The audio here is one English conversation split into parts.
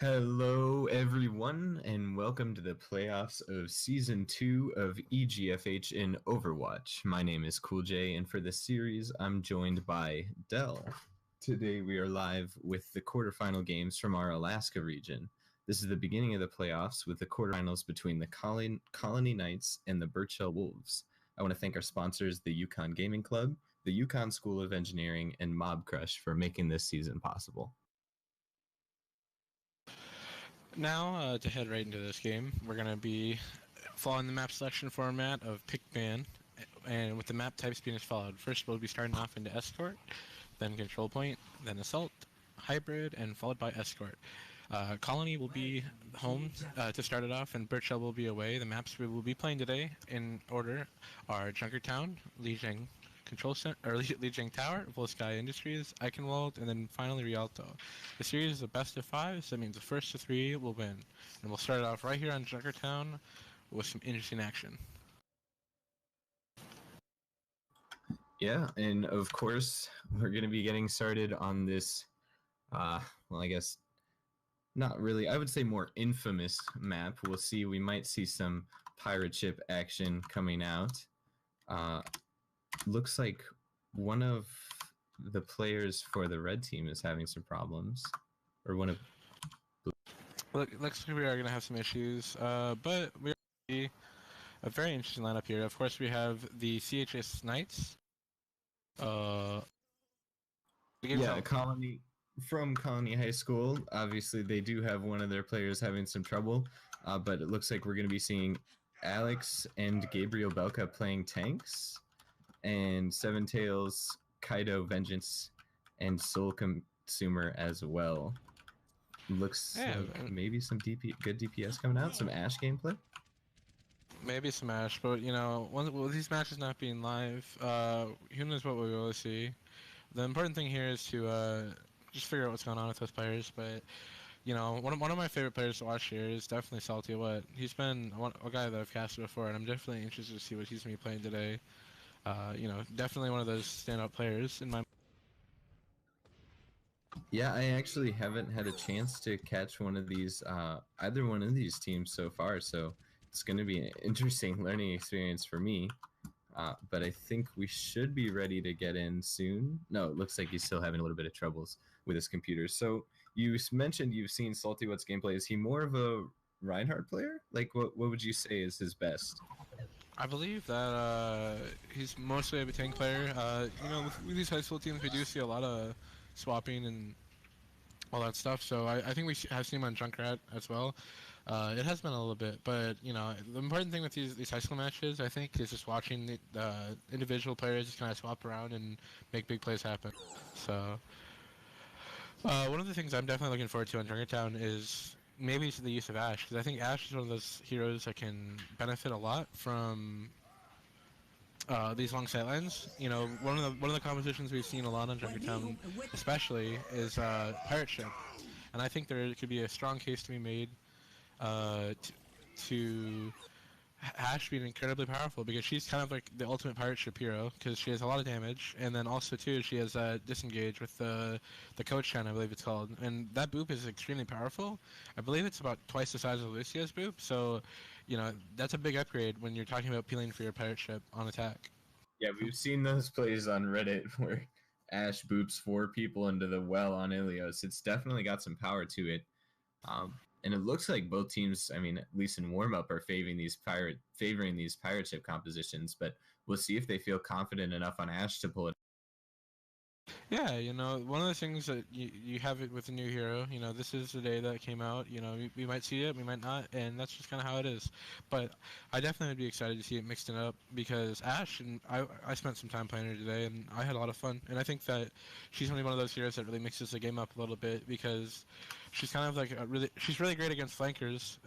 Hello, everyone, and welcome to the playoffs of Season 2 of EGFH in Overwatch. My name is Cool J, and for this series, I'm joined by Dell. Today, we are live with the quarterfinal games from our Alaska region. This is the beginning of the playoffs with the quarterfinals between the Colony Knights and the Burchell Wolves. I want to thank our sponsors, the Yukon Gaming Club, the Yukon School of Engineering, and Mob Crush for making this season possible. Now, to head right into this game, we're going to be following the map selection format of Pick Ban, and with the map types being as followed. First, we'll be starting off into Escort, then Control Point, then Assault, Hybrid, and followed by Escort. Colony will be home to start it off, and Burchell will be away. The maps we will be playing today in order are Junkertown, Lijiang Control Center, or Lijiang Tower, Volsky Industries, Eichenwald, and then finally Rialto. The series is a best of 5, so that means the first to 3 will win. And we'll start it off right here on Junkertown with some interesting action. Yeah, and of course, we're going to be getting started on this, well, I guess, not really, I would say more infamous map. We'll see, we might see some pirate ship action coming out. Looks like one of the players for the red team is having some problems, or one of. Looks like we are going to have some issues, but we see a very interesting lineup here. Of course, we have the CHS Knights. Colony from Colony High School. Obviously, they do have one of their players having some trouble, but it looks like we're going to be seeing Alex and Gabriel Belka playing tanks, and Seven Tails, Kaido, Vengeance, and Soul Consumer as well. Looks like maybe some good DPS coming out, some Ashe gameplay. Maybe some Ashe, but you know, with these matches not being live, who knows what we will see. The important thing here is to just figure out what's going on with those players. But you know, one of my favorite players to watch here is definitely Salty. He's been a guy that I've casted before, and I'm definitely interested to see what he's going to be playing today. You know, definitely one of those standout players in my. Yeah, I actually haven't had a chance to catch one of these, either one of these teams so far, so it's going to be an interesting learning experience for me. But I think we should be ready to get in soon. No, it looks like he's still having a little bit of troubles with his computer. So you mentioned you've seen Salty What's gameplay. Is he more of a Reinhardt player? Like, what would you say is his best? I believe that he's mostly a tank player. You know, with these high school teams, we do see a lot of swapping and all that stuff. So I think we have seen him on Junkrat as well. It has been a little bit, but you know, the important thing with these high school matches, I think, is just watching the individual players just kind of swap around and make big plays happen. So one of the things I'm definitely looking forward to on Junkertown is maybe the use of Ashe, because I think Ashe is one of those heroes that can benefit a lot from these long sightlines. You know, one of the compositions we've seen a lot on Junkertown, especially, is Pirate Ship, and I think there could be a strong case to be made to Ashe being incredibly powerful, because she's kind of like the ultimate pirate ship hero, because she has a lot of damage, and then also too she has disengage with the coach chain, I believe it's called, and that boop is extremely powerful. I believe it's about twice the size of Lucia's boop, so you know, that's a big upgrade when you're talking about peeling for your pirate ship on attack. Yeah, we've seen those plays on Reddit where Ashe boops 4 people into the well on Ilios. It's definitely got some power to it. And it looks like both teams, I mean, at least in warm-up, are favoring these pirate ship compositions, but we'll see if they feel confident enough on Ashe to pull it. Yeah, you know, one of the things that you have it with a new hero, you know, this is the day that it came out, you know, we might see it, we might not, and that's just kind of how it is. But I definitely would be excited to see it mixed it up, because Ashe, and I spent some time playing her today, and I had a lot of fun, and I think that she's only one of those heroes that really mixes the game up a little bit, because she's kind of like she's really great against flankers,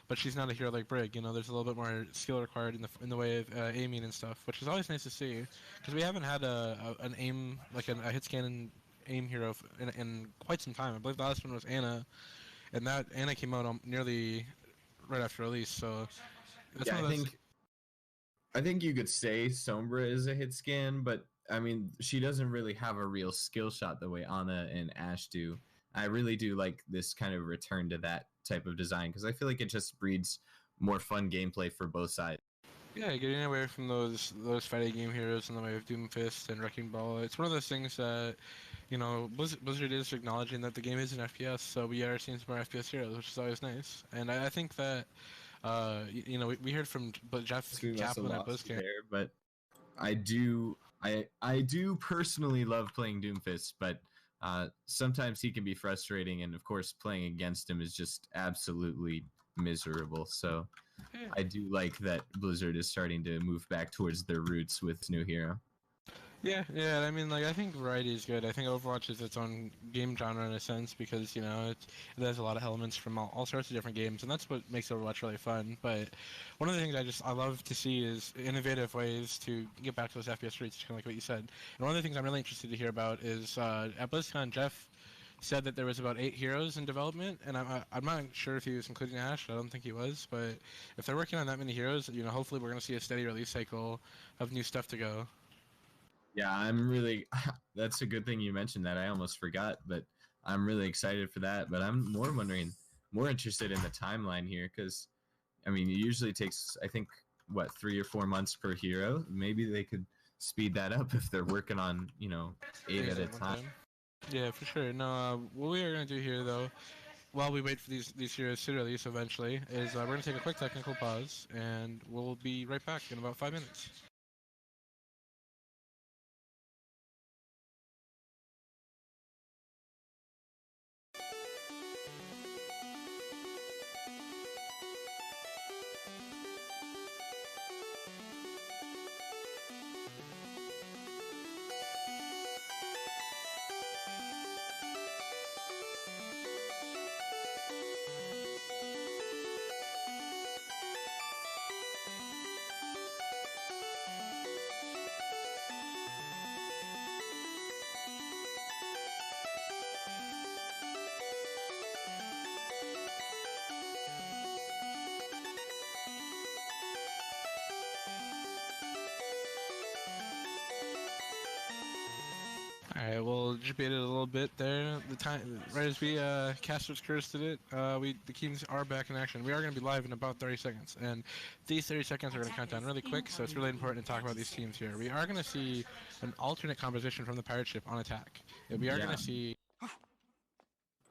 but she's not a hero like Brig. You know, there's a little bit more skill required in the way of aiming and stuff, which is always nice to see, because we haven't had an aim, like a hit scan and aim hero in quite some time. I believe the last one was Anna, and that Anna came out nearly right after release. So that's yeah, I think you could say Sombra is a hit scan, but I mean, she doesn't really have a real skill shot the way Ana and Ashe do. I really do like this kind of return to that type of design because I feel like it just breeds more fun gameplay for both sides. Yeah, getting away from those fighting game heroes in the way of Doomfist and Wrecking Ball. It's one of those things that, Blizzard is acknowledging that the game is an FPS, so we are seeing some more FPS heroes, which is always nice. And I think that, we heard from Jeff We must have Kaplan at lost you BlizzCon. there, but I do personally love playing Doomfist, but sometimes he can be frustrating, and of course, playing against him is just absolutely miserable. So Yeah. I do like that Blizzard is starting to move back towards their roots with this new hero. Yeah. I mean, like, I think variety is good. I think Overwatch is its own game genre in a sense because it has a lot of elements from all sorts of different games, and that's what makes Overwatch really fun. But one of the things I love to see is innovative ways to get back to those FPS rates, kind of like what you said. And one of the things I'm really interested to hear about is at BlizzCon, Jeff said that there was about 8 heroes in development, and I'm not sure if he was including Ash. I don't think he was, but if they're working on that many heroes, hopefully we're going to see a steady release cycle of new stuff to go. Yeah, I'm really. That's a good thing you mentioned that. I almost forgot, but I'm really excited for that. But I'm more interested in the timeline here because, I mean, it usually takes, I think, what, 3 or 4 months per hero. Maybe they could speed that up if they're working on, 8 at a time. Yeah, for sure. No, what we are going to do here, though, while we wait for these heroes to release eventually, is we're going to take a quick technical pause, and we'll be right back in about 5 minutes. Alright, we'll debate it a little bit there. The time, right as we Casters cursed it, the Kings are back in action. We are going to be live in about 30 seconds, and these 30 seconds are going to count down really quick, so it's really important to talk about these teams here. We are going to see an alternate composition from the pirate ship on attack. We are going to see...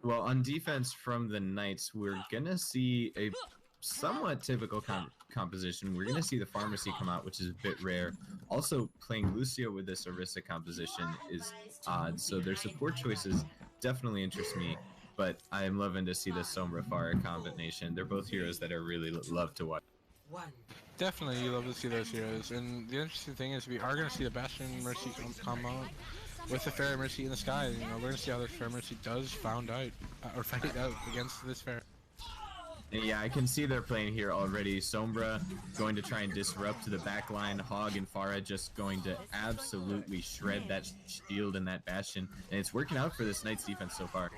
Well, on defense from the Knights, we're going to see a somewhat typical composition. We're going to see the Pharmacy come out, which is a bit rare. Also, playing Lucio with this Orisa composition is odd, so their support choices definitely interest me, but I am loving to see the Sombra Pharah combination. They're both heroes that I really love to watch. Definitely, you love to see those heroes, and the interesting thing is we are going to see the Bastion Mercy combo with the Fair Mercy in the sky. We're going to see how this Fair Mercy does fight it out against this Fair. Yeah, I can see they're playing here already. Sombra going to try and disrupt the back line. Hog and Pharah just going to absolutely shred that shield and that Bastion. And it's working out for this Knights defense so far.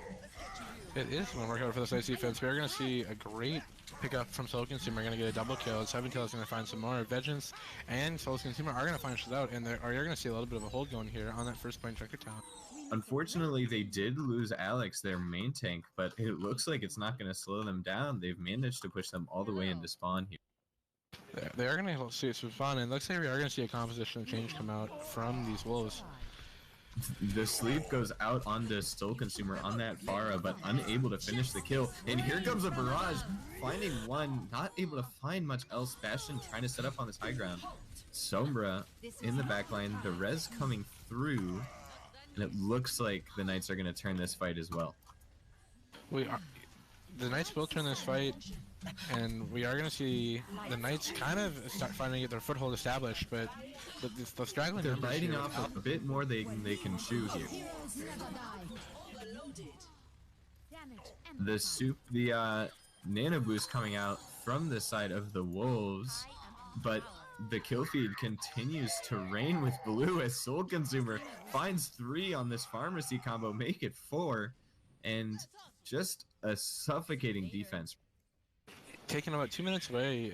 It is going to work out for this Knights defense. We're going to see a great pickup from Soul Consumer. We're going to get a double kill. Seventail is going to find some more. Vengeance and Soul Consumer are going to finish it out. And you're going to see a little bit of a hold going here on that first point Checker Town. Unfortunately, they did lose Alex, their main tank, but it looks like it's not going to slow them down. They've managed to push them all the way into spawn here. They are going to see some fun, and it looks like we are going to see a composition change come out from these wolves. The sleep goes out onto Soul Consumer on that Pharah, but unable to finish the kill. And here comes a barrage, finding one, not able to find much else. Bastion trying to set up on this high ground. Sombra in the backline, the res coming through. And it looks like the Knights are going to turn this fight as well. The Knights will turn this fight, and we are going to see the Knights kind of start finding their foothold established, but the straggling... They're biting off a bit more they can chew here. The Nano Boost coming out from the side of the Wolves, but the kill feed continues to reign with blue as Soul Consumer finds 3 on this Pharmacy combo, make it 4, and just a suffocating defense. Taking about 2 minutes away,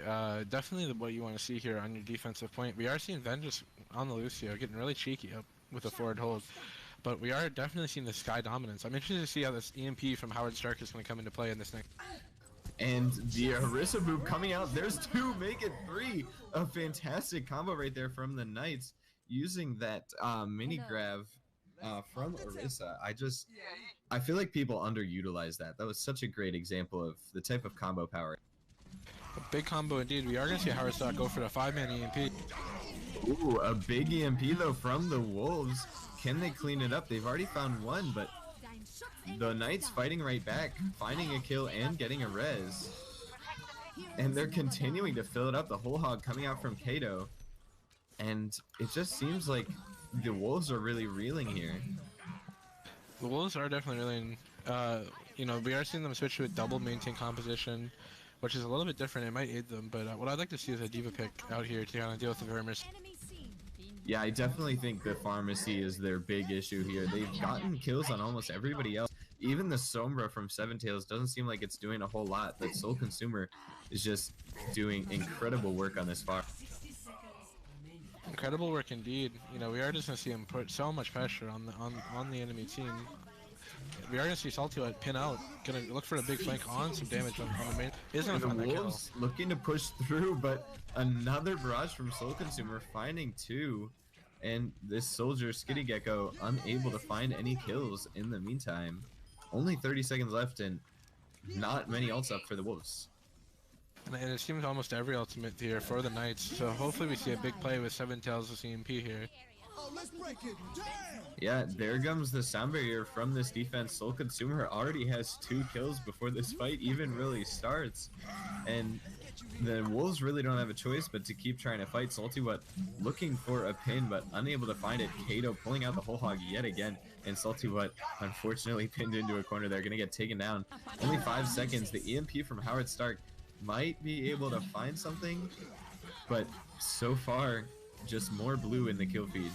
definitely what you want to see here on your defensive point. We are seeing Vengeance on the Lucio getting really cheeky up with a forward hold. But we are definitely seeing the Sky dominance. I'm interested to see how this EMP from Howard Stark is going to come into play in this next. And the Harissa move coming out. There's 2, make it 3. A fantastic combo right there from the Knights using that mini grab from Orisa. I feel like people underutilize that. That was such a great example of the type of combo power. A big combo indeed. We are going to see Howard Stark go for the 5-man EMP. Ooh, a big EMP though from the Wolves. Can they clean it up? They've already found one, but the Knights fighting right back, finding a kill and getting a res. And they're continuing to fill it up. The whole hog coming out from Kato. And it just seems like the Wolves are really reeling here. The Wolves are definitely reeling. You know, we are seeing them switch to a double maintain composition, which is a little bit different. It might aid them, but what I'd like to see is a diva pick out here to kind of deal with the Vermis. Yeah, I definitely think the pharmacy is their big issue here. They've gotten kills on almost everybody else. Even the Sombra from Seven Tails doesn't seem like it's doing a whole lot. But Soul Consumer is just doing incredible work on this farm. Incredible work indeed. You know, we are just going to see him put so much pressure on the enemy team. We are going to see Salty pin out. Going to look for a big flank on some damage on the main. He's going to find that kill. Wolves looking to push through, but another barrage from Soul Consumer finding 2. And this soldier, Skitty Gecko, unable to find any kills in the meantime. Only 30 seconds left and not many ults up for the Wolves. And it seems almost every ultimate here for the Knights, so hopefully we see a big play with Seven Tails of CMP here. Yeah, there comes the sound barrier from this defense. Soul Consumer already has 2 kills before this fight even really starts. And the Wolves really don't have a choice but to keep trying to fight. Salty looking for a pin but unable to find it. Kato pulling out the whole hog yet again. And Salty unfortunately pinned into a corner. They're going to get taken down. Only 5 seconds. The EMP from Howard Stark might be able to find something, but so far just more blue in the kill feed.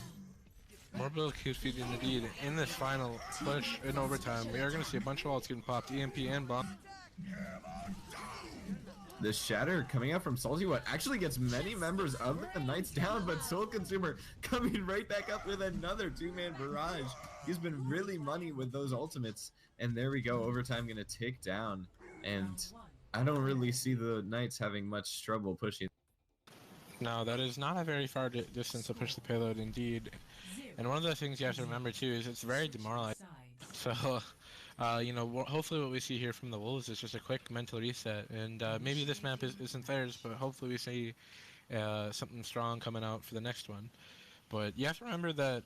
More blue kill feed indeed. In this final push in overtime, we are going to see a bunch of ults getting popped, EMP and bomb. The shatter coming out from Salty actually gets many members of the Knights down, but Soul Consumer coming right back up with another 2-man barrage. He's been really money with those ultimates, and there we go. Overtime going to take down, and I don't really see the Knights having much trouble pushing. No, that is not a very far distance to push the payload indeed. And one of the things you have to remember too is it's very demoralizing. So, you know, hopefully what we see here from the Wolves is just a quick mental reset. And maybe this map isn't theirs, but hopefully we see something strong coming out for the next one. But you have to remember that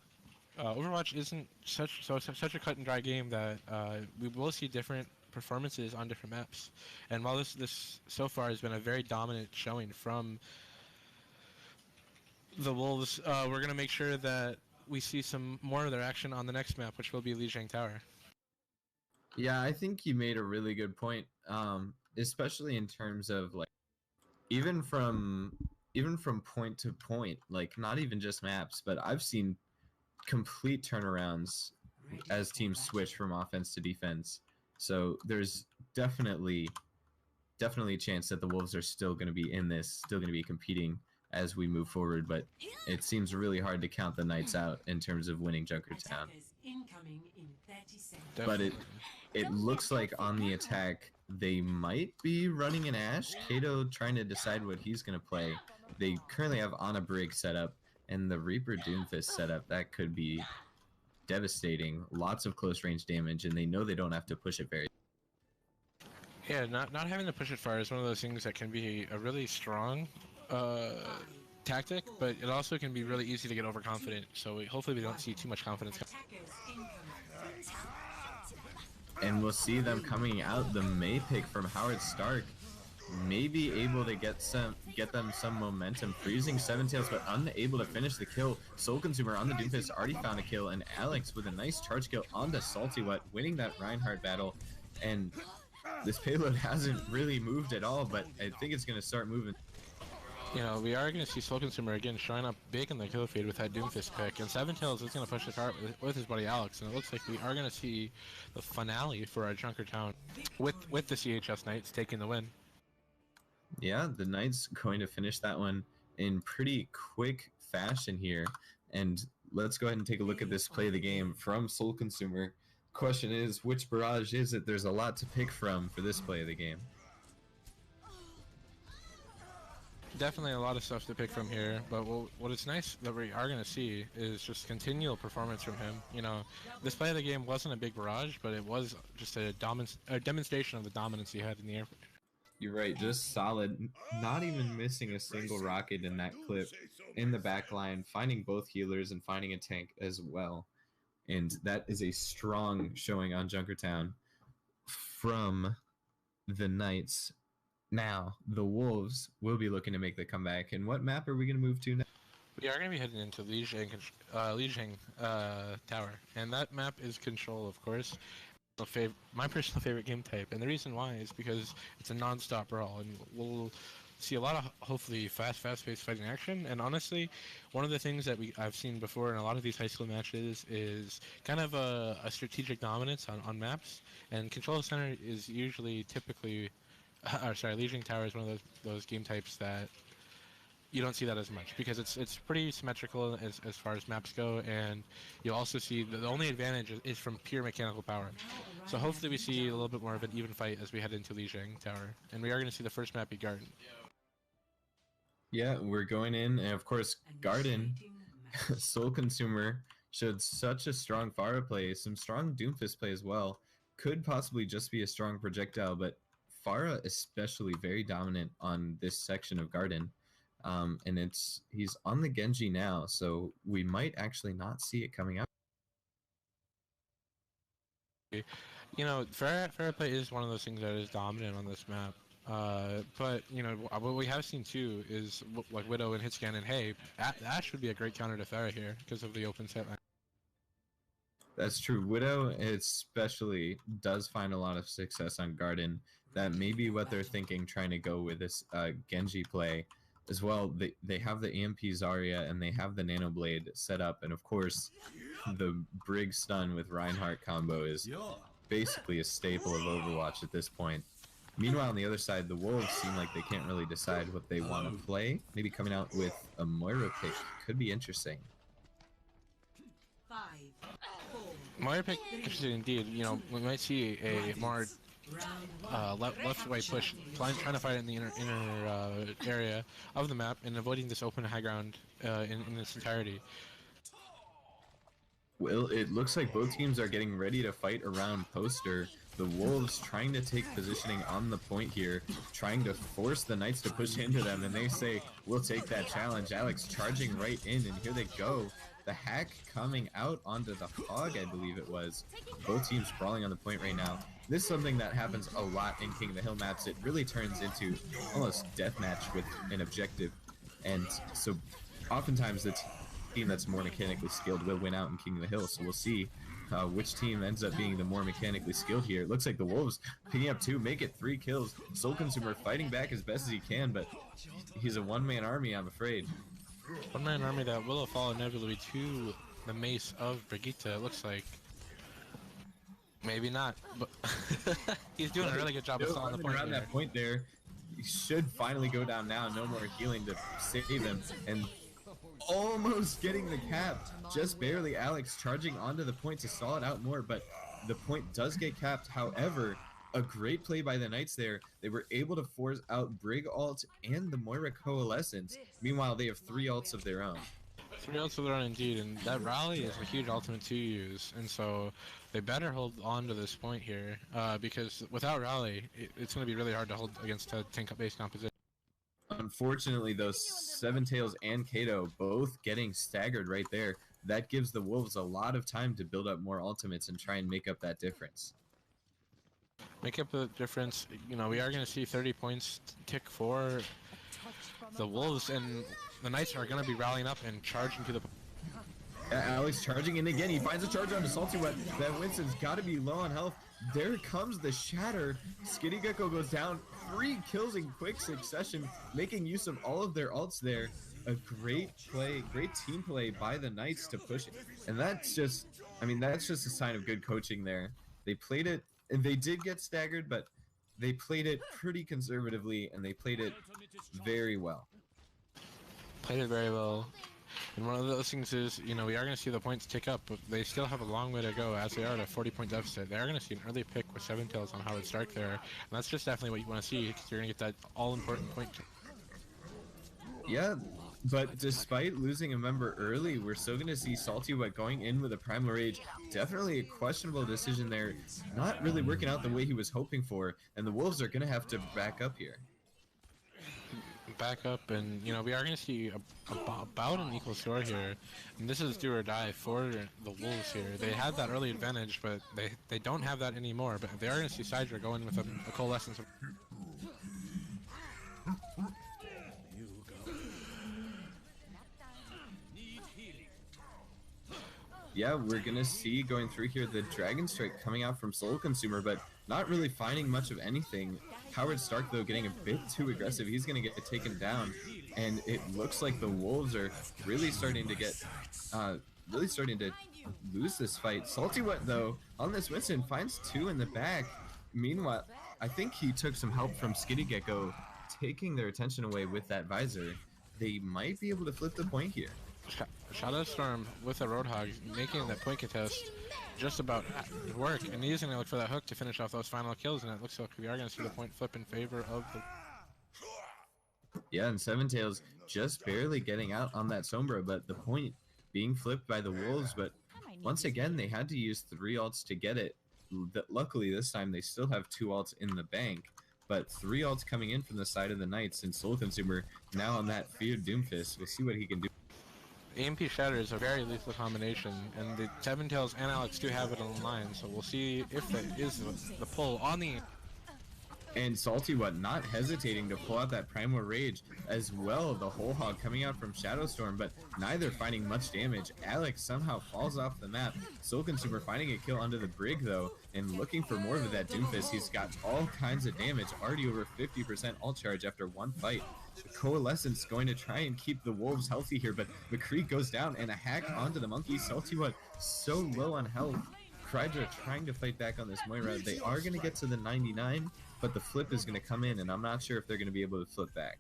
Overwatch isn't such a cut and dry game that we will see different performances on different maps. And while this so far has been a very dominant showing from the Wolves, we're going to make sure that we see some more of their action on the next map, which will be Lijiang Tower. Yeah, I think you made a really good point, especially in terms of like even from point to point, like not even just maps, but I've seen complete turnarounds as teams switch from offense to defense. So there's definitely a chance that the Wolves are still going to be in this, still going to be competing as we move forward, but it seems really hard to count the Knights out in terms of winning Junkertown. But it looks like on the attack they might be running an Ashe. Kato trying to decide what he's going to play. They currently have Ana Brig set up and the Reaper Doomfist set up. That could be devastating. Lots of close range damage, and they know they don't have to push it very. Yeah, not having to push it far is one of those things that can be a really strong tactic, but it also can be really easy to get overconfident. So hopefully we don't see too much confidence. And we'll see them coming out. The May pick from Howard Stark may be able to get them some momentum. Freezing Seven Tails, but unable to finish the kill. Soul Consumer on the Doomfist already found a kill, and Alex with a nice charge kill on the Salty winning that Reinhardt battle. And this payload hasn't really moved at all, but I think it's going to start moving. You know, we are going to see Soul Consumer again showing up big in the kill feed with that Doomfist pick, and Seven Tails is going to push the cart with his buddy Alex, and it looks like we are going to see the finale for our Junkertown with the CHS Knights taking the win. Yeah, the Knights going to finish that one in pretty quick fashion here, and let's go ahead and take a look at this play of the game from Soul Consumer. Question is, which barrage is it? There's a lot to pick from for this play of the game. Definitely a lot of stuff to pick from here, but what is nice that we are going to see is just continual performance from him. You know, this play of the game wasn't a big barrage, but it was just a demonstration of the dominance he had in the air. You're right, just solid, not even missing a single rocket in that clip in the back line, finding both healers and finding a tank as well. And that is a strong showing on Junkertown from the Knights. Now, the Wolves will be looking to make the comeback. And what map are we going to move to now? We are going to be heading into Lijiang Tower. And that map is Control, of course. My personal favorite game type. And the reason why is because it's a non-stop brawl. And we'll see a lot of, hopefully, fast-paced fighting action. And honestly, one of the things that I've seen before in a lot of these high school matches is kind of a strategic dominance on maps. And Control Center is typically... Lijiang Tower is one of those game types that you don't see that as much because it's pretty symmetrical as far as maps go, and you'll also see the only advantage is from pure mechanical power. So hopefully we see a little bit more of an even fight as we head into Lijiang Tower, and we are going to see the first map be Garden. Yeah, we're going in, and of course, Garden, Soul Consumer, showed such a strong Pharah play, some strong Doomfist play as well. Could possibly just be a strong projectile, but Pharah especially very dominant on this section of Garden, and he's on the Genji now, so we might actually not see it coming out. You know, Pharah play is one of those things that is dominant on this map. But you know what we have seen too is like Widow and Hitscan and Hey, Ash would be a great counter to Pharah here because of the open set line. That's true. Widow especially does find a lot of success on Garden. That may be what they're thinking, trying to go with this Genji play as well. They have the EMP Zarya and they have the Nano Blade set up, and of course the Brig stun with Reinhardt combo is basically a staple of Overwatch at this point. Meanwhile, on the other side, the Wolves seem like they can't really decide what they want to play. Maybe coming out with a Moira pick could be interesting. Moira pick interesting indeed. You know, we might see a more left way push, trying to fight in the inner area of the map and avoiding this open high ground in its entirety. Well, it looks like both teams are getting ready to fight around poster. The Wolves trying to take positioning on the point here, trying to force the Knights to push into them, and they say, we'll take that challenge. Alex charging right in, and here they go. The hack coming out onto the Hog, I believe it was. Both teams sprawling on the point right now. This is something that happens a lot in King of the Hill maps. It really turns into almost deathmatch with an objective. And so oftentimes the team that's more mechanically skilled will win out in King of the Hill. So we'll see which team ends up being the more mechanically skilled here. It looks like the Wolves picking up 2, make it 3 kills. Soul Consumer fighting back as best as he can, but he's a one-man army, I'm afraid. One-man army that will fall inevitably to the mace of Brigitte, it looks like. Maybe not, but he's doing a really good job of stalling the point around that point there. He should finally go down now. No more healing to save him, and almost getting the cap. Just barely. Alex charging onto the point to stall it out more, but the point does get capped. However, a great play by the Knights there. They were able to force out Brig ult and the Moira Coalescence. Meanwhile, they have 3 ults of their own. 3 ults of their own indeed, and that rally is a huge ultimate to use, and so they better hold on to this point here, because without rally, it's going to be really hard to hold against a tank-based composition. Unfortunately, those Seven Tails and Kato both getting staggered right there. That gives the Wolves a lot of time to build up more ultimates and try and make up that difference. Make up the difference. You know, we are going to see 30 points tick for the Wolves, and the Knights are going to be rallying up and charging to the... Alex charging in again. He finds a charge on the Salty Wet. That Winston's got to be low on health. There comes the Shatter. Skitty Gecko goes down. 3 kills in quick succession, making use of all of their ults there. A great play, great team play by the Knights to push it. And that's just, I mean, that's just a sign of good coaching there. They played it, and they did get staggered, but they played it pretty conservatively, and they played it very well. Played it very well. And one of those things is, we are going to see the points tick up, but they still have a long way to go as they are at a 40-point deficit. They are going to see an early pick with Seven Tails on Howard Stark there, and that's just definitely what you want to see, because you're going to get that all-important point. Yeah, but despite losing a member early, we're still going to see Salty Wet going in with a Primal Rage. Definitely a questionable decision there. Not really working out the way he was hoping for, and the Wolves are going to have to back up here. Back up, and we are going to see about an equal score here, and this is do or die for the Wolves here. They had that early advantage, but they don't have that anymore, but they are going to see Sidra go in with a coalescence of... Yeah, we're going to see going through here the Dragon Strike coming out from Soul Consumer, but not really finding much of anything. Howard Stark, though, getting a bit too aggressive. He's going to get taken down, and it looks like the Wolves are really starting to get, lose this fight. Salty Wet, though, on this Winston, finds two in the back. Meanwhile, I think he took some help from Skitty Gecko, taking their attention away with that visor. They might be able to flip the point here. Shadow Storm with a Roadhog, making that point contest just about work, and he's going to look for that hook to finish off those final kills, and it looks like we are going to see the point flip in favor of the... Yeah, and Seven Tails just barely getting out on that Sombra, but the point being flipped by the Wolves, but once again, they had to use 3 ults to get it. Luckily, this time they still have 2 ults in the bank, but 3 ults coming in from the side of the Knights, and Soul Consumer now on that Feared Doomfist. We'll see what he can do. AMP Shatter is a very lethal combination, and the Seven Tails and Alex do have it on the line, so we'll see if that is the pull on the... And Salty Wet not hesitating to pull out that Primal Rage as well, the whole hog coming out from Shadowstorm, but neither finding much damage. Alex somehow falls off the map. Soul Consumer finding a kill under the brig though, and looking for more of that Doomfist. He's got all kinds of damage, already over 50% ult charge after one fight. The Coalescence going to try and keep the Wolves healthy here, but McCree goes down and a hack onto the Monkey. Salty Wet so low on health. Krydra trying to fight back on this Moira. They are going to get to the 99, but the flip is going to come in, and I'm not sure if they're going to be able to flip back.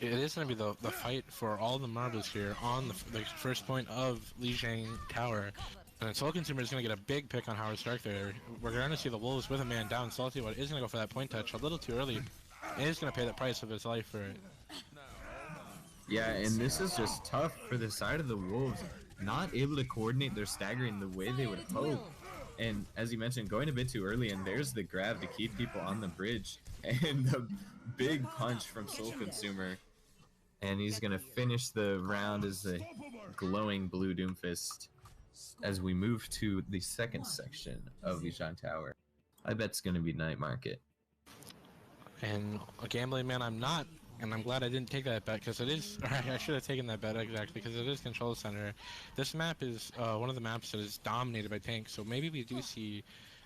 It is going to be the fight for all the marbles here on the first point of Lijiang Tower. And Soul Consumer is going to get a big pick on Howard Stark there. We're going to see the Wolves with a man down. Salty Wet is going to go for that point touch a little too early. And he's going to pay the price of his life for it. Yeah, and this is just tough for the side of the Wolves. Not able to coordinate their staggering the way they would hope. And as you mentioned, going a bit too early, and there's the grab to keep people on the bridge. And the big punch from Soul Consumer. And he's going to finish the round as a glowing blue Doomfist as we move to the second section of Lijiang Tower. I bet it's going to be Night Market. And a gambling man I'm not, and I'm glad I didn't take that bet, because it is, or I should have taken that bet exactly, because it is Control Center. This map is one of the maps that is dominated by tanks, so maybe we do see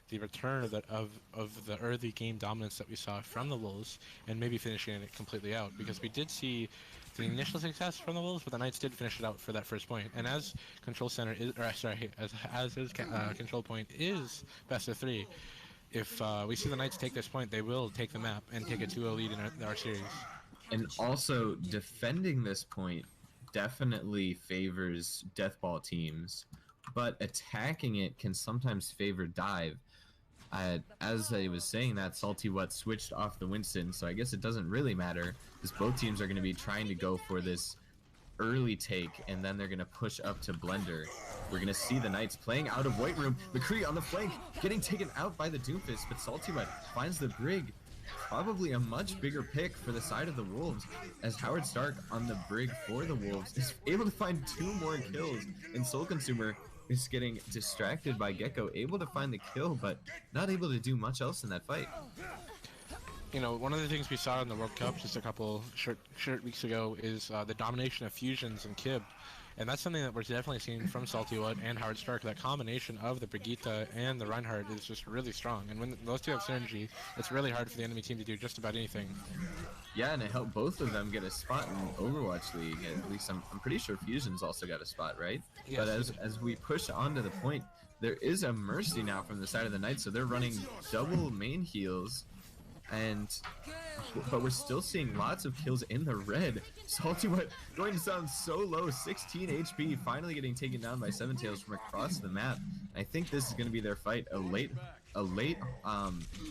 the return of the early game dominance that we saw from the Wolves, and maybe finishing it completely out, because we did see the initial success from the Wolves, but the Knights did finish it out for that first point. And as Control Center is, or sorry, as his control point is best of 3, if we see the Knights take this point, they will take the map and take a 2-0 lead in our series. And also, defending this point definitely favors Deathball teams, but attacking it can sometimes favor Dive. As I was saying that, Salty Wet switched off the Winston, so I guess it doesn't really matter, because both teams are going to be trying to go for this early take, and then they're going to push up to Blender. We're going to see the Knights playing out of White Room. McCree on the flank, getting taken out by the Doomfist, but Salty Wet finds the brig. Probably a much bigger pick for the side of the Wolves, as Howard Stark on the brig for the Wolves is able to find 2 more kills, and Soul Consumer is getting distracted by Gecko, able to find the kill, but not able to do much else in that fight. You know, one of the things we saw in the World Cup just a couple short weeks ago is the domination of fusions and Kib. And that's something that we're definitely seeing from Salty Wet and Howard Stark. That combination of the Brigitte and the Reinhardt is just really strong. And when those two have synergy, it's really hard for the enemy team to do just about anything. Yeah, and it helped both of them get a spot in Overwatch League. At least I'm pretty sure Fusion's also got a spot, right? Yes. But as we push on to the point, there is a Mercy now from the side of the Knights, so they're running double main heals and but we're still seeing lots of kills in the red. Salty Wet going down so low, 16 HP, finally getting taken down by Seven Tails from across the map. I think this is going to be their fight. A late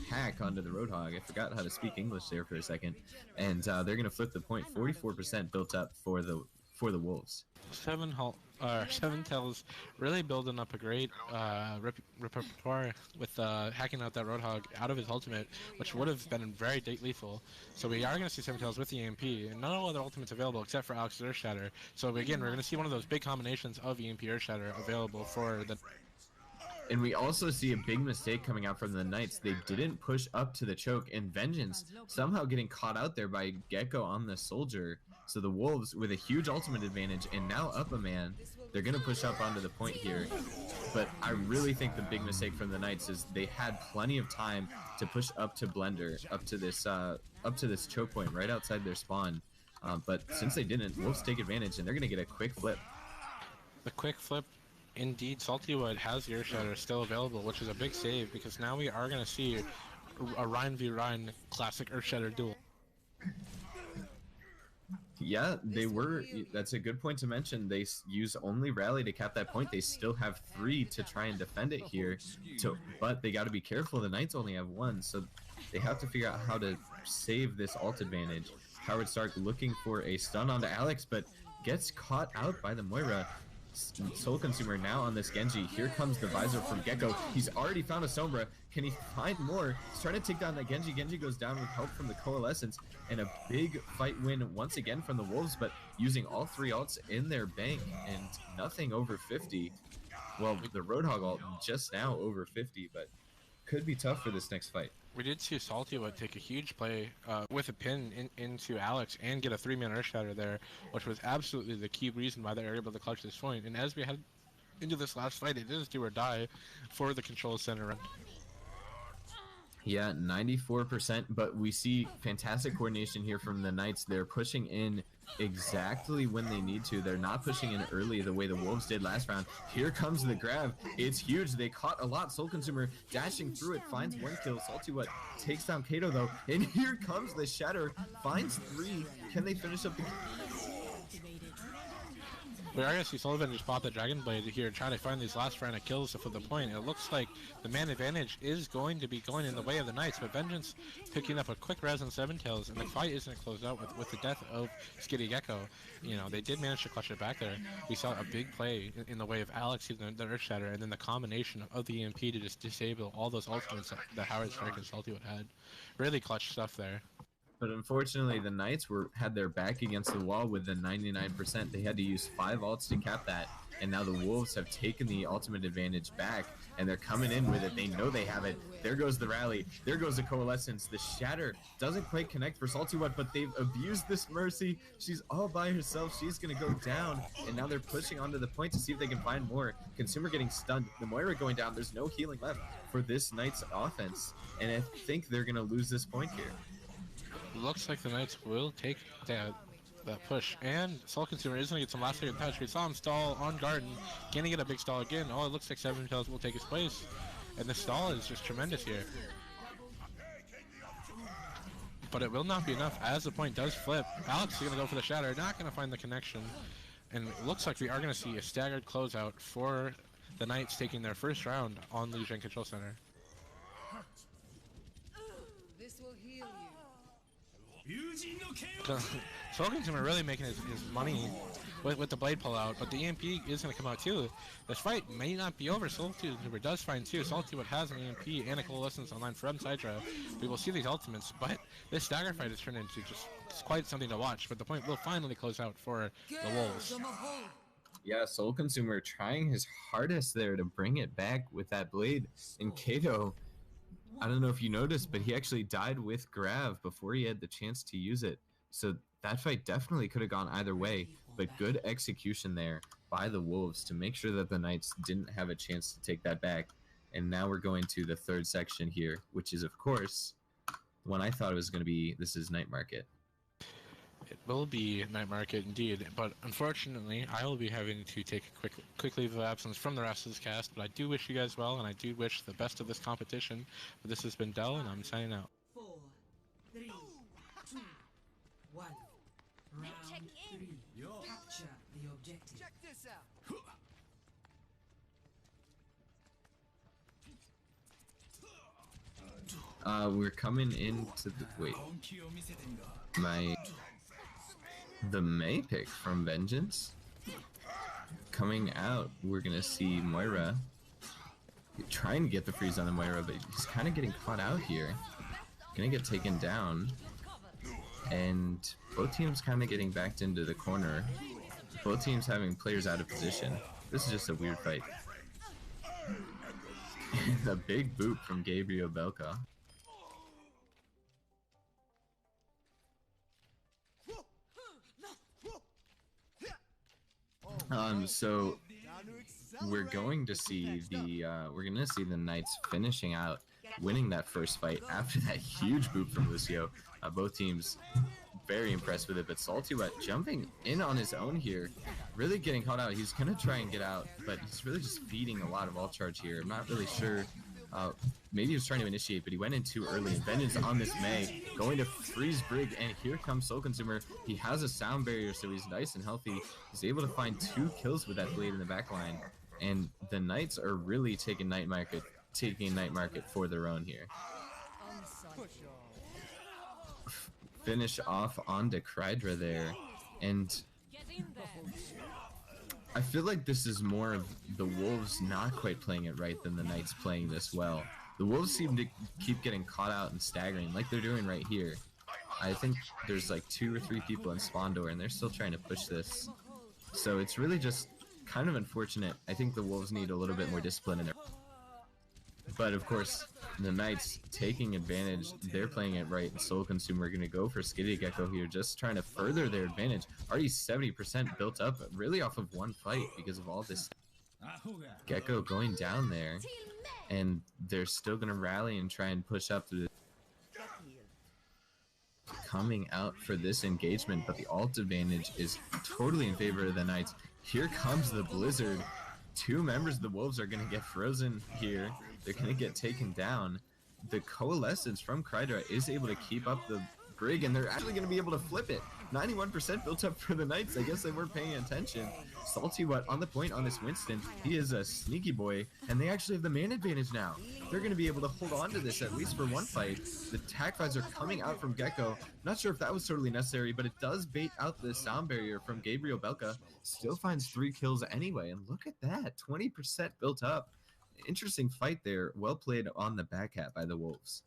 hack onto the Roadhog. I forgot how to speak English there for a second, and they're going to flip the point. 44% built up for the Wolves. Seven Tails really building up a great repertoire with hacking out that Roadhog out of his ultimate, which would have been very lethal. So we are going to see Seven Tails with the EMP, and no other ultimates available except for Alex's Earth Shatter. So again, we're going to see one of those big combinations of EMP Earth Shatter available for the... And we also see a big mistake coming out from the Knights. They didn't push up to the choke, and Vengeance somehow getting caught out there by Gecko on the Soldier. So the Wolves with a huge ultimate advantage, and now up a man. They're going to push up onto the point here. But I really think the big mistake from the Knights is they had plenty of time to push up to Blender, up to this choke point right outside their spawn. But since they didn't, Wolves take advantage, and they're going to get a quick flip. The quick flip. Indeed, Saltywood has Earth Shatter still available, which is a big save, because now we are going to see a Ryan v Ryan classic Earth Shatter duel. Yeah, they were. That's a good point to mention. They use only Rally to cap that point. They still have 3 to try and defend it here. But they got to be careful. The Knights only have 1, so they have to figure out how to save this ult advantage. Howard Stark looking for a stun onto Alex, but gets caught out by the Moira. Soul Consumer now on this Genji. Here comes the visor from Gecko. He's already found a Sombra. Can he find more? He's trying to take down that Genji. Genji goes down with help from the Coalescence, and a big fight win once again from the Wolves, but using all 3 ults in their bank and nothing over 50. Well, the Roadhog ult just now over 50, but could be tough for this next fight. We did see Saltywood take a huge play with a pin into Alex and get a 3-man Earth Shatter there, which was absolutely the key reason why they were able to clutch this point. And as we head into this last fight, it is do or die for the control center. Yeah, 94%, but we see fantastic coordination here from the Knights. They're pushing in exactly when they need to. They're not pushing in early the way the Wolves did last round. Here comes the grab. It's huge. They caught a lot. Soul Consumer dashing through it, finds 1 kill. Salty What takes down Kato though, and here comes the Shatter. Finds 3. Can they finish up the... We're going to see Sullivan just pop the Dragon Blade here, trying to find these last round of kills to flip the point. It looks like the man advantage is going to be going in the way of the Knights, but Vengeance picking up a quick res on Seven Tails, and the fight isn't closed out with the death of Skitty Gecko. You know, they did manage to clutch it back there. We saw a big play in the way of Alex using the Earth Shatter, and then the combination of the EMP to just disable all those ultimates that Howard Stark and Saltywood had. Really clutch stuff there. But unfortunately, the Knights had their back against the wall with the 99%. They had to use 5 ults to cap that, and now the Wolves have taken the ultimate advantage back, and they're coming in with it. They know they have it. There goes the rally. There goes the Coalescence. The Shatter doesn't quite connect for Salty What, but they've abused this Mercy. She's all by herself. She's going to go down, and now they're pushing onto the point to see if they can find more. Consumer getting stunned. The Moira going down. There's no healing left for this Knights offense, and I think they're going to lose this point here. Looks like the Knights will take that push, and Soul Consumer is going to get some last second touch. We saw him stall on Garden, gonna get a big stall again. Oh, it looks like Seven Tails will take his place, and the stall is just tremendous here. But it will not be enough as the point does flip. Alex is going to go for the Shatter, not going to find the connection, and it looks like we are going to see a staggered closeout for the Knights taking their first round on Legion Control Center. This will heal you. Soul Consumer really making his money with the blade pull out, but the EMP is going to come out too. This fight may not be over. Soul Consumer does find 2. Saltywood has an EMP and a Coalescence online from Sidra. We will see these ultimates, but this stagger fight has turned into just quite something to watch. But the point will finally close out for the Wolves. Yeah, Soul Consumer trying his hardest there to bring it back with that blade. And Kato, I don't know if you noticed, but he actually died with Grav before he had the chance to use it. So that fight definitely could have gone either way, but good execution there by the Wolves to make sure that the Knights didn't have a chance to take that back. And now we're going to the third section here, which is, of course, the one I thought it was going to be. This is Night Market. It will be Night Market indeed, but unfortunately I will be having to take a quick leave of absence from the rest of this cast, but I do wish you guys well, and I do wish the best of this competition. But this has been Dell, and I'm signing out. 4, One. Round check in. 3. Capture the objective. Check this out. We're coming into the the May pick from Vengeance. Coming out, we're gonna see Moira trying to get the freeze on the Moira, but he's kind of getting caught out here. Gonna get taken down, and both teams kind of getting backed into the corner. Both teams having players out of position. This is just a weird fight. A big boot from Gabriel Belka. So we're going to see the Knights finishing out, winning that first fight after that huge boot from Lucio. Both teams very impressed with it, but Salty Wet jumping in on his own here, really getting caught out. He's gonna try and get out, but he's really just feeding a lot of alt charge here. I'm not really sure. Maybe he was trying to initiate, but he went in too early. And Vengeance on this May, going to freeze Brig, and here comes Soul Consumer. He has a sound barrier, so he's nice and healthy. He's able to find 2 kills with that blade in the back line. And the Knights are really taking Night Market for their own here. Finish off onto Krydra there, and I feel like this is more of the Wolves not quite playing it right than the Knights playing this well. The Wolves seem to keep getting caught out and staggering like they're doing right here. I think there's like 2 or 3 people in spawn door and they're still trying to push this. So it's really just kind of unfortunate. I think the Wolves need a little bit more discipline in their... But of course, the Knights taking advantage, they're playing it right, and Soul Consumer are going to go for Skitty Gecko here, just trying to further their advantage. Already 70% built up, really off of one fight because of all this. Gecko going down there, and they're still going to rally and try and push up through the... Coming out for this engagement, but the alt advantage is totally in favor of the Knights. Here comes the Blizzard. 2 members of the Wolves are going to get frozen here. They're going to get taken down. The Coalescence from Krydra is able to keep up the Brig, and they're actually going to be able to flip it. 91% built up for the Knights. I guess they weren't paying attention. Salty What on the point on this Winston. He is a sneaky boy, and they actually have the man advantage now. They're going to be able to hold on to this at least for one fight. The tac fights are coming out from Gecko. Not sure if that was totally necessary, but it does bait out the sound barrier from Gabriel Belka. Still finds 3 kills anyway, and look at that, 20% built up. Interesting fight there. Well played on the back hat by the Wolves.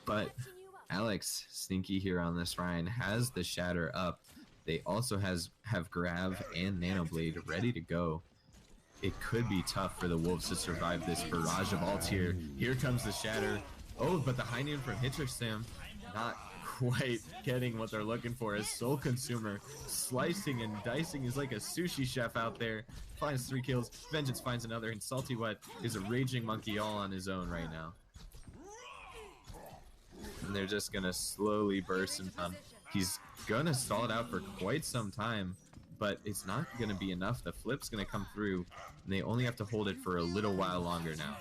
But Alex, sneaky here on this Ryan, has the Shatter up. They also have Grav and Nanoblade ready to go. It could be tough for the Wolves to survive this barrage of ults here. Here comes the Shatter. Oh, but the high noon from Hitcherstam, not quite getting what they're looking for, as Soul Consumer slicing and dicing is like a sushi chef out there. Finds 3 kills, Vengeance finds another, and Salty Wet is a raging monkey all on his own right now. And they're just gonna slowly burst him down. He's gonna stall it out for quite some time, but it's not gonna be enough. The flip's gonna come through, and they only have to hold it for a little while longer now.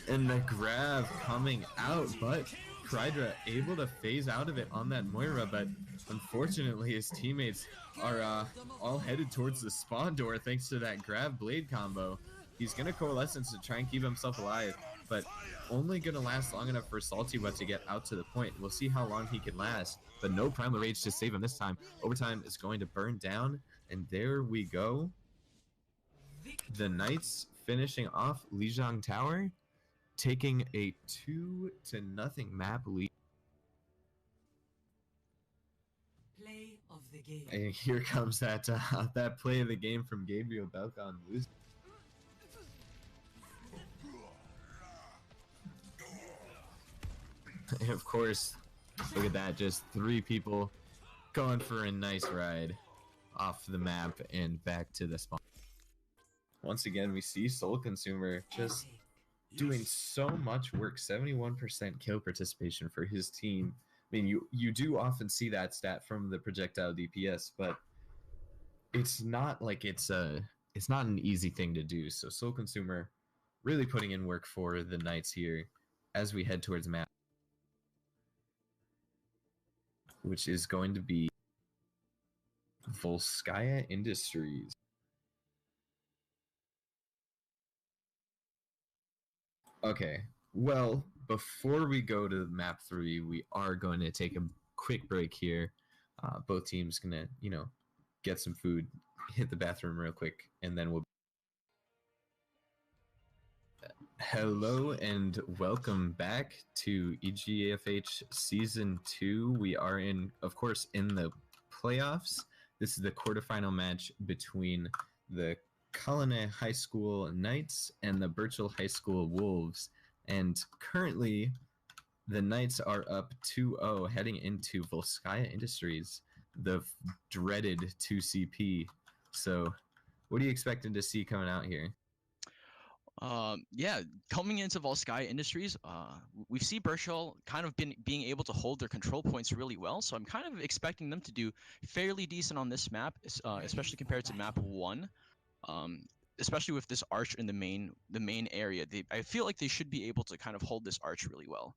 And the grab coming out, but Krydra able to phase out of it on that Moira, but unfortunately his teammates are all headed towards the spawn door thanks to that grab blade combo. He's gonna Coalescence to try and keep himself alive, but only gonna last long enough for Salty Wet to get out to the point. We'll see how long he can last, but no Primal Rage to save him this time. Overtime is going to burn down, and there we go. The Knights finishing off Lijiang Tower, taking a 2-0 map lead. Play of the game. And here comes that that play of the game from Gabriel Belka on loose. And of course, look at that, just 3 people going for a nice ride off the map and back to the spawn. Once again, we see Soul Consumer just doing so much work, 71% kill participation for his team. I mean, you do often see that stat from the projectile DPS, but it's not like it's not an easy thing to do. So Soul Consumer really putting in work for the Knights here as we head towards map, which is going to be Volskaya Industries. Okay, well, before we go to map 3, we are going to take a quick break here. Both teams gonna, get some food, hit the bathroom real quick, and then we'll. Hello and welcome back to EGFH Season 2. We are of course, in the playoffs. This is the quarterfinal match between the Colonnais High School Knights and the Burchell High School Wolves. And currently, the Knights are up 2-0 heading into Volskaya Industries, the dreaded 2CP. So, what are you expecting to see coming out here? Yeah, coming into Volskaya Industries, we see Burchell kind of being able to hold their control points really well. So I'm kind of expecting them to do fairly decent on this map, especially compared to map 1. Especially with this arch in the main area, I feel like they should be able to kind of hold this arch really well.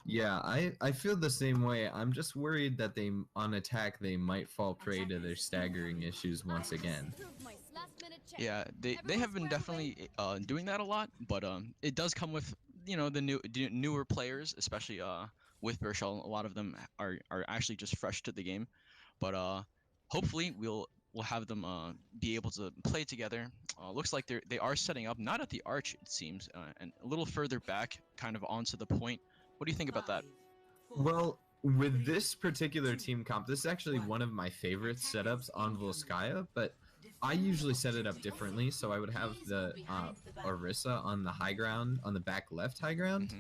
Yeah, I feel the same way. I'm just worried that on attack they might fall prey to their staggering issues once again. Yeah, they have been definitely doing that a lot, but it does come with the newer players, especially with Burchell. A lot of them are actually just fresh to the game, but hopefully we'll have them be able to play together. Looks like they are setting up not at the arch, it seems, and a little further back, kind of onto the point. What do you think about that? Well, with this particular team comp, this is actually one of my favorite setups on Volskaya, but I usually set it up differently. So I would have the Orisa on the high ground, on the back left high ground,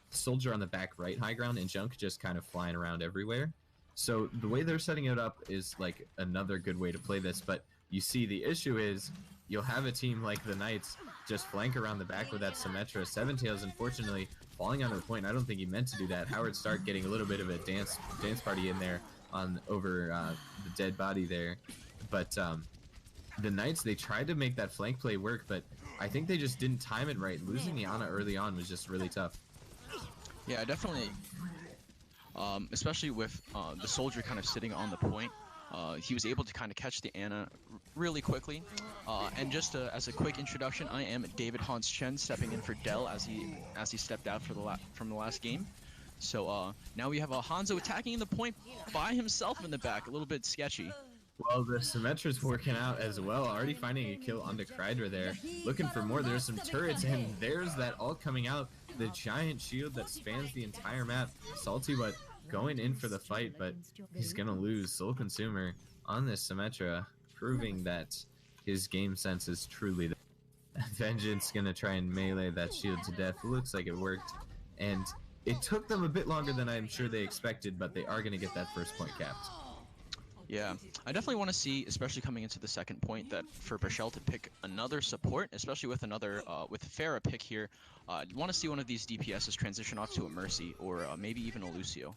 Soldier on the back right high ground, and Junk just kind of flying around everywhere. So the way they're setting it up is like another good way to play this, but you see the issue is you'll have a team like the Knights just flank around the back with that Symmetra. Seven Tails, unfortunately, falling onto the point. I don't think he meant to do that. Howard Stark getting a little bit of a dance party in there over the dead body there. But the Knights, they tried to make that flank play work, but I think they just didn't time it right. Losing the Ana early on was just really tough. Yeah, definitely. Especially with the Soldier kind of sitting on the point. He was able to kind of catch the Ana really quickly. And just as a quick introduction, I am David Hans Chen, stepping in for Dell as he stepped out from the last game. So now we have Hanzo attacking the point by himself in the back, a little bit sketchy. Well, the Symmetra's working out as well, already finding a kill onto Krydra there. Looking for more, there's some turrets, and there's that ult coming out. The giant shield that spans the entire map. Salty, but going in for the fight, but he's gonna lose. Soul Consumer on this Symmetra, proving that his game sense is truly there. Vengeance gonna try and melee that shield to death. Looks like it worked, and it took them a bit longer than I'm sure they expected, but they are gonna get that first point capped. Yeah, I definitely want to see, especially coming into the second point, that for Burchell to pick another support, especially with with Farah pick here, I want to see one of these DPSs transition off to a Mercy or maybe even a Lucio.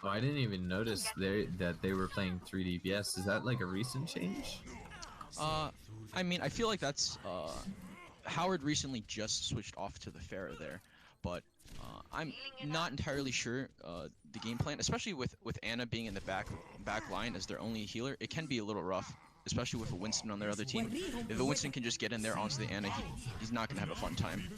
Oh, I didn't even notice that they were playing 3 DPS. Is that like a recent change? I mean, I feel like that's Howard recently just switched off to the Farah there, but I'm not entirely sure the game plan, especially with Ana being in the back line as their only healer. It can be a little rough, especially with a Winston on their other team. If a Winston can just get in there onto the Ana, he's not gonna have a fun time.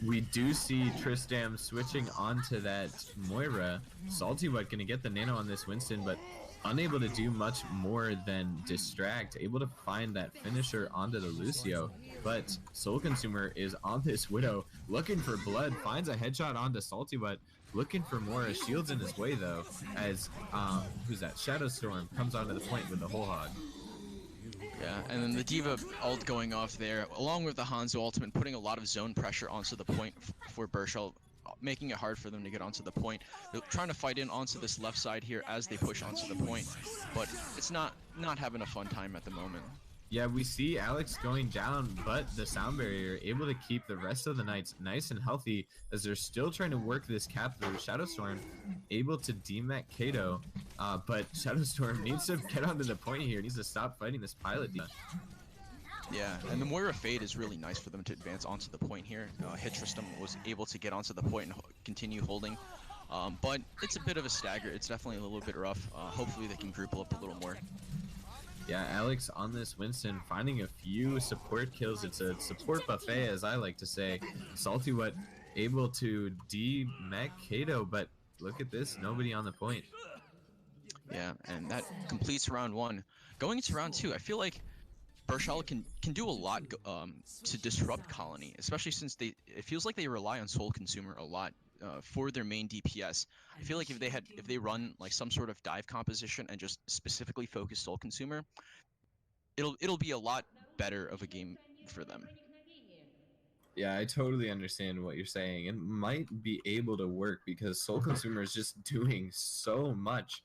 We do see Tristram switching onto that Moira. Salty Butt gonna get the nano on this Winston, but unable to do much more than distract. Able to find that finisher onto the Lucio, but Soul Consumer is on this Widow, looking for blood, finds a headshot onto Salty Butt, looking for more. A shield's in his way though, as who's that? Shadow Storm comes onto the point with the whole hog. Yeah, and then the D.Va ult going off there, along with the Hanzo ultimate, putting a lot of zone pressure onto the point for Burchell, making it hard for them to get onto the point. They're trying to fight in onto this left side here as they push onto the point, but it's not having a fun time at the moment. Yeah, we see Alex going down, but the sound barrier able to keep the rest of the Knights nice and healthy as they're still trying to work this cap through. Shadowstorm able to demech Kato, but Shadowstorm needs to get onto the point here. Needs to stop fighting this pilot. Yeah, and the Moira Fade is really nice for them to advance onto the point here. Hitristum was able to get onto the point and continue holding. But it's a bit of a stagger. It's definitely a little bit rough. Hopefully they can group up a little more. Yeah, Alex on this Winston finding a few support kills. It's a support buffet, as I like to say. Salty what able to de-mech Kato, but look at this, nobody on the point. Yeah, and that completes round 1. Going into round 2, I feel like Burchell can do a lot to disrupt Colony, especially since it feels like they rely on Soul Consumer a lot for their main DPS. I feel like if they run like some sort of dive composition and just specifically focus Soul Consumer, it'll be a lot better of a game for them. Yeah, I totally understand what you're saying. It might be able to work because Soul Consumer is just doing so much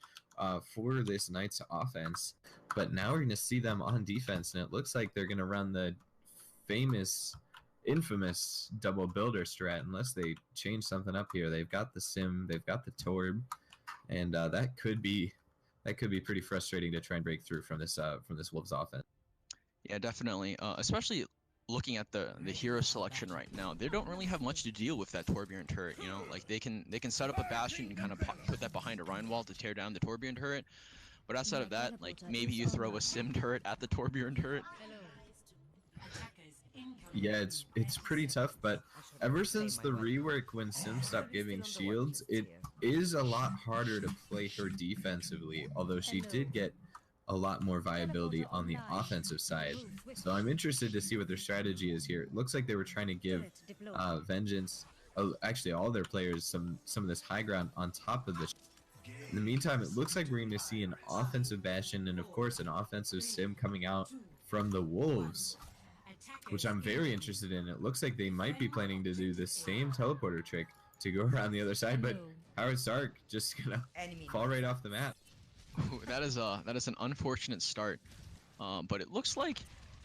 for this Knights offense. But now we're going to see them on defense, and it looks like they're going to run the infamous double builder strat unless they change something up here. They've got the Sim, they've got the Torb, and that could be pretty frustrating to try and break through from this Wolves offense. Yeah, definitely. Especially looking at the hero selection right now, they don't really have much to deal with that Torbjorn turret. You know, like they can set up a Bastion and kind of put that behind a Rhine wall to tear down the Torbjorn turret. But outside of that, like maybe you throw a Sim turret at the Torbjorn turret. Yeah, it's pretty tough, but ever since the rework when Sim stopped giving shields, it is a lot harder to play her defensively, although she did get a lot more viability on the offensive side. So I'm interested to see what their strategy is here. It looks like they were trying to give Vengeance, actually all their players, some of this high ground on top of the. In the meantime, it looks like we're going to see an offensive Bastion and of course an offensive Sim coming out from the Wolves, which I'm very interested in. It looks like they might be planning to do the same teleporter trick to go around the other side, but Howard Stark just gonna fall right off the map. Ooh, that is an unfortunate start, but it looks like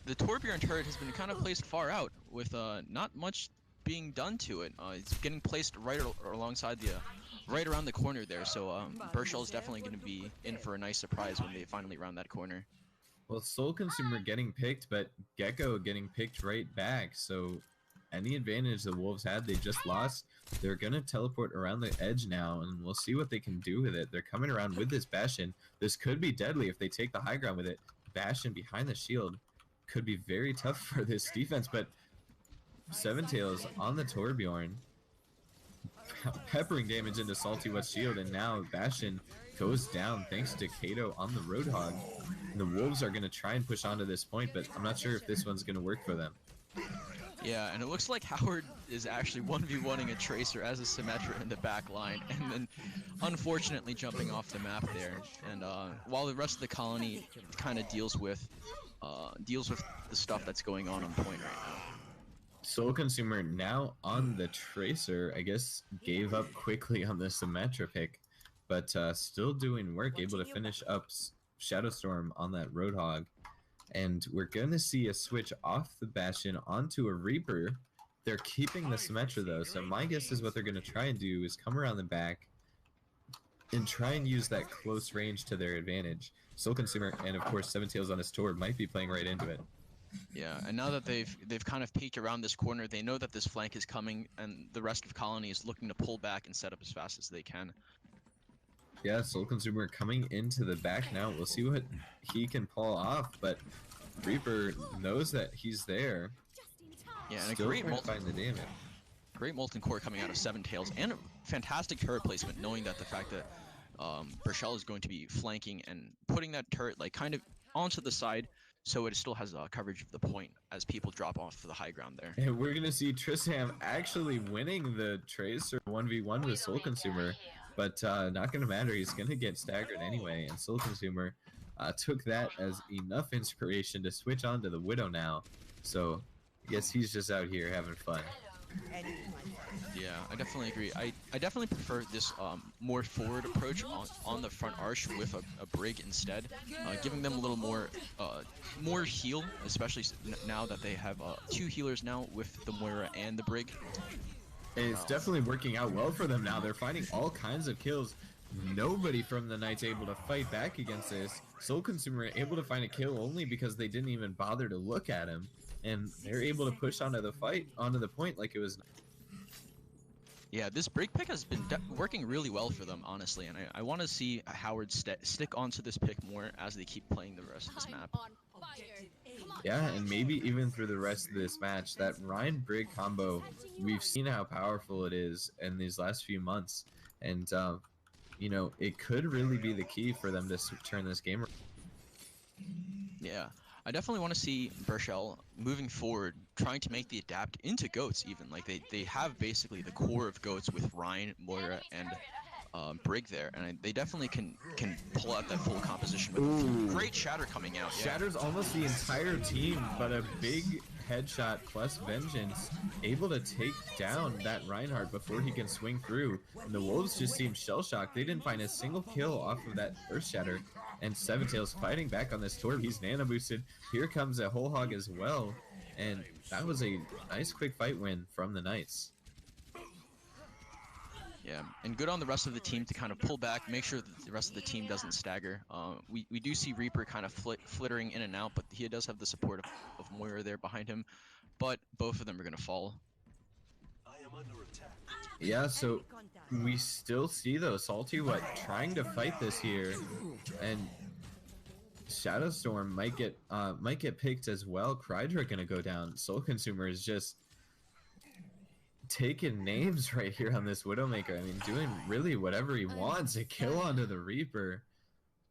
the Torbjorn turret has been kind of placed far out with not much being done to it. It's getting placed right alongside right around the corner there. So Burchell is definitely going to be in for a nice surprise when they finally round that corner. Well, Soul Consumer getting picked, but Gecko getting picked right back. So any advantage the Wolves had, they just lost. They're going to teleport around the edge now, and we'll see what they can do with it. They're coming around with this Bastion. This could be deadly if they take the high ground with it. Bastion behind the shield could be very tough for this defense, but Seven Tails on the Torbjorn, peppering damage into Salty West shield, and now Bastion goes down thanks to Kato on the Roadhog. And the Wolves are going to try and push onto this point, but I'm not sure if this one's going to work for them. Yeah, and it looks like Howard is actually 1v1ing a Tracer as a Symmetra in the back line, and then unfortunately jumping off the map there. And while the rest of the colony kind of deals with the stuff that's going on point right now. Soul Consumer now on the Tracer, I guess gave up quickly on the Symmetra pick, but still doing work, able to finish up Shadowstorm on that Roadhog. And we're going to see a switch off the Bastion onto a Reaper. They're keeping the Symmetra though, so my guess is what they're going to try and do is come around the back and try and use that close range to their advantage. Soul Consumer and of course Seven Tails on his Torb might be playing right into it. Yeah, and now that they've kind of peeked around this corner, they know that this flank is coming, and the rest of Colony is looking to pull back and set up as fast as they can. Yeah, Soul Consumer coming into the back now. We'll see what he can pull off, but Reaper knows that he's there. Yeah, and still a great find the damage. Great Molten Core coming out of Seven Tails, and a fantastic turret placement, knowing that the fact that Burchell is going to be flanking and putting that turret like kind of onto the side, so it still has coverage of the point as people drop off to the high ground there. And we're gonna see Tristram actually winning the Tracer 1v1 with Soul Consumer, but not gonna matter. He's gonna get staggered anyway, and Soul Consumer took that as enough inspiration to switch on to the Widow now. So I guess he's just out here having fun. Yeah, I definitely agree. I definitely prefer this more forward approach on the front arch with a Brig instead, giving them a little more heal, especially now that they have 2 healers now with the Moira and the Brig. And it's definitely working out well for them now. They're finding all kinds of kills. nobody from the Knights able to fight back against this. Soul Consumer able to find a kill only because they didn't even bother to look at him, and they're able to push onto the point like it was. Yeah, this break pick has been working really well for them, honestly, and I want to see Howard stick onto this pick more as they keep playing the rest of this map. Yeah, and maybe even through the rest of this match, that Ryan Brig combo, we've seen how powerful it is in these last few months, and you know, it could really be the key for them to turn this game around. Yeah, I definitely want to see Burchell moving forward, trying to make the adapt into goats even. Like they have basically the core of goats with Ryan, Moira, and Brig there, and they definitely can pull out that full composition with great Shatter coming out. Yeah. Shatters almost the entire team, but a big headshot plus Vengeance able to take down that Reinhardt before he can swing through. And the Wolves just seem shell-shocked. They didn't find a single kill off of that first Shatter. And Seven Tails fighting back on this Torb. He's nano boosted. Here comes a whole hog as well. And that was a nice quick fight win from the Knights. Yeah, and good on the rest of the team to kind of pull back, make sure that the rest of the team doesn't stagger. We do see Reaper kind of flittering in and out, but he does have the support of Moira there behind him. But both of them are going to fall. Yeah, so we still see though Salty trying to fight this here, and Shadowstorm might get picked as well. Krydra gonna go down. Soul Consumer is just taking names right here on this Widowmaker. I mean, doing really whatever he wants. A kill onto the Reaper.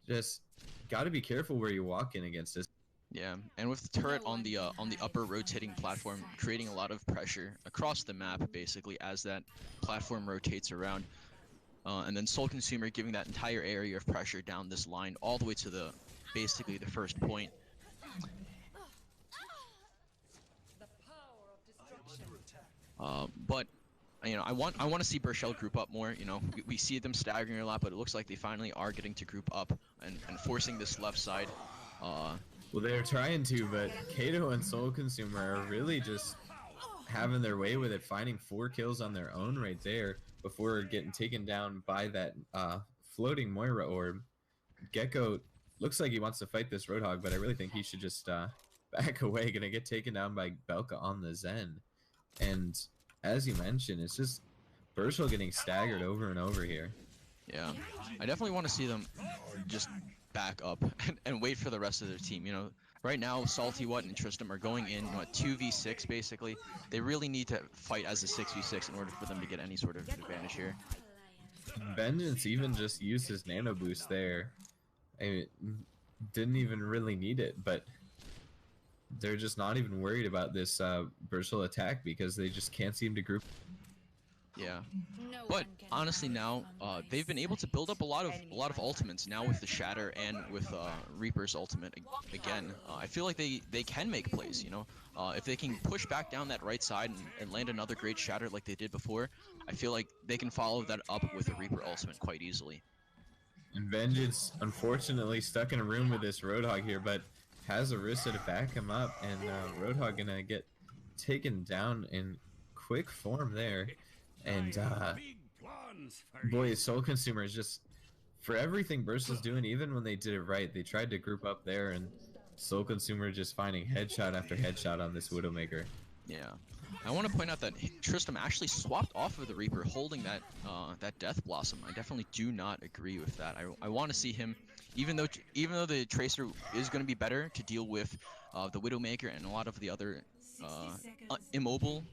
Just got to be careful where you walk in against this. Yeah, and with the turret on the upper rotating platform, creating a lot of pressure across the map, basically, as that platform rotates around. And then Soul Consumer giving that entire area of pressure down this line all the way to basically the first point. But you know, I want to see Burchell group up more. You know, we see them staggering a lot, but it looks like they finally are getting to group up and forcing this left side. Well, they're trying to, but Kato and Soul Consumer are really just having their way with it, finding 4 kills on their own right there before getting taken down by that floating Moira orb. Gecko looks like he wants to fight this Roadhog, but I really think he should just back away. Gonna get taken down by Belka on the Zen. And as you mentioned, it's just Burchell getting staggered over and over here. Yeah, I definitely want to see them just back up and wait for the rest of their team. You know, right now Salty, and Tristram are going in 2v6 basically. They really need to fight as a 6v6 in order for them to get any sort of advantage here. Vengeance even just used his nano boost there. I didn't even really need it, but they're just not even worried about this Burchell attack because they just can't seem to group. Yeah, but honestly now they've been able to build up a lot of ultimates now with the Shatter and with Reaper's ultimate again. I feel like they can make plays, you know. If they can push back down that right side and land another great Shatter like they did before, I feel like they can follow that up with a Reaper ultimate quite easily. And Vengeance unfortunately stuck in a room with this Roadhog here, but has Orisa to back him up, and Roadhog gonna get taken down in quick form there. And boy, Soul Consumer is just, for everything Burchell's doing, even when they did it right, they tried to group up there, and Soul Consumer just finding headshot after headshot on this Widowmaker. Yeah, I want to point out that Tristram actually swapped off of the Reaper, holding that that Death Blossom. I definitely do not agree with that. I want to see him, even though the Tracer is going to be better to deal with the Widowmaker and a lot of the other immobile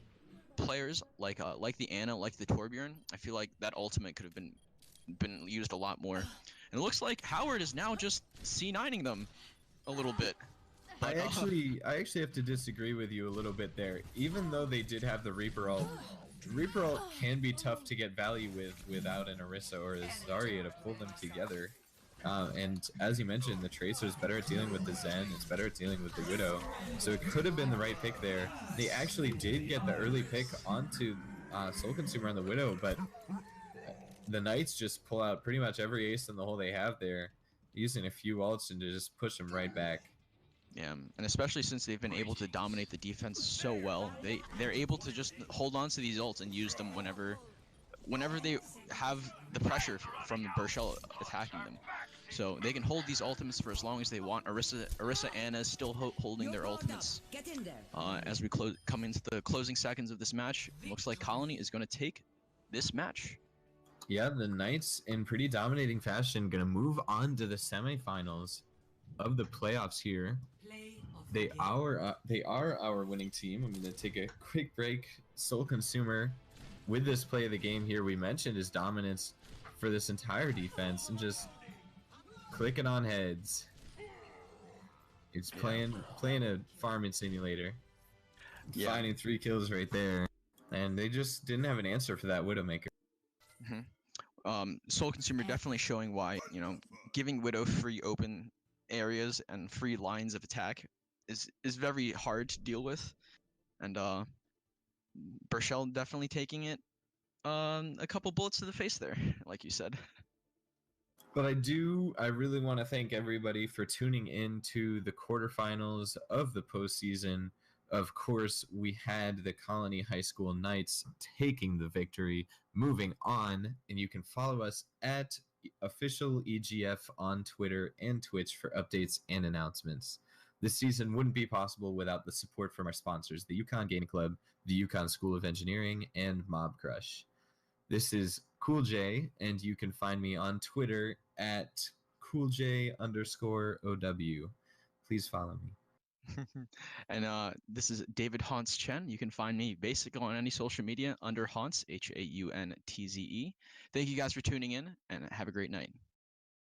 players like the Ana, like the Torbjorn. I feel like that ultimate could have been used a lot more. And it looks like Howard is now just C9ing them a little bit. But, I actually have to disagree with you a little bit there. Even though they did have the Reaper ult can be tough to get value without an Orisa or a Zarya to pull them together. And as you mentioned, the Tracer is better at dealing with the Zen, it's better at dealing with the Widow. So it could have been the right pick there. They actually did get the early pick onto Soul Consumer on the Widow, but the Knights just pull out pretty much every ace in the hole they have there, using a few ults and to just push them right back. Yeah, and especially since they've been able to dominate the defense so well, they're able to just hold on to these ults and use them whenever whenever they have the pressure from Burchell attacking them. So they can hold these ultimates for as long as they want. Orisa, Anna is still holding their ultimates. Get in there. As we come into the closing seconds of this match, it looks like Colony is going to take this match. Yeah, the Knights in pretty dominating fashion gonna move on to the semifinals of the playoffs here. Play of the They game. are our winning team. I'm gonna take a quick break. Soul Consumer, with this play of the game here, we mentioned his dominance for this entire defense and just clicking on heads. It's playing a farming simulator, finding 3 kills right there, and they just didn't have an answer for that Widowmaker. Soul Consumer definitely showing why, you know, giving Widow free open areas and free lines of attack is very hard to deal with, and Burchell definitely taking it a couple bullets to the face there, like you said. But I really want to thank everybody for tuning in to the quarterfinals of the postseason. Of course, we had the Colony High School Knights taking the victory, moving on, and you can follow us at official EGF on Twitter and Twitch for updates and announcements. This season wouldn't be possible without the support from our sponsors, the Yukon Gaming Club, the Yukon School of Engineering, and Mob Crush. This is Cool J, and you can find me on Twitter at CoolJ_OW. Please follow me. And this is David Haunts Chen. You can find me basically on any social media under Haunts, Hauntze. Thank you guys for tuning in, and have a great night.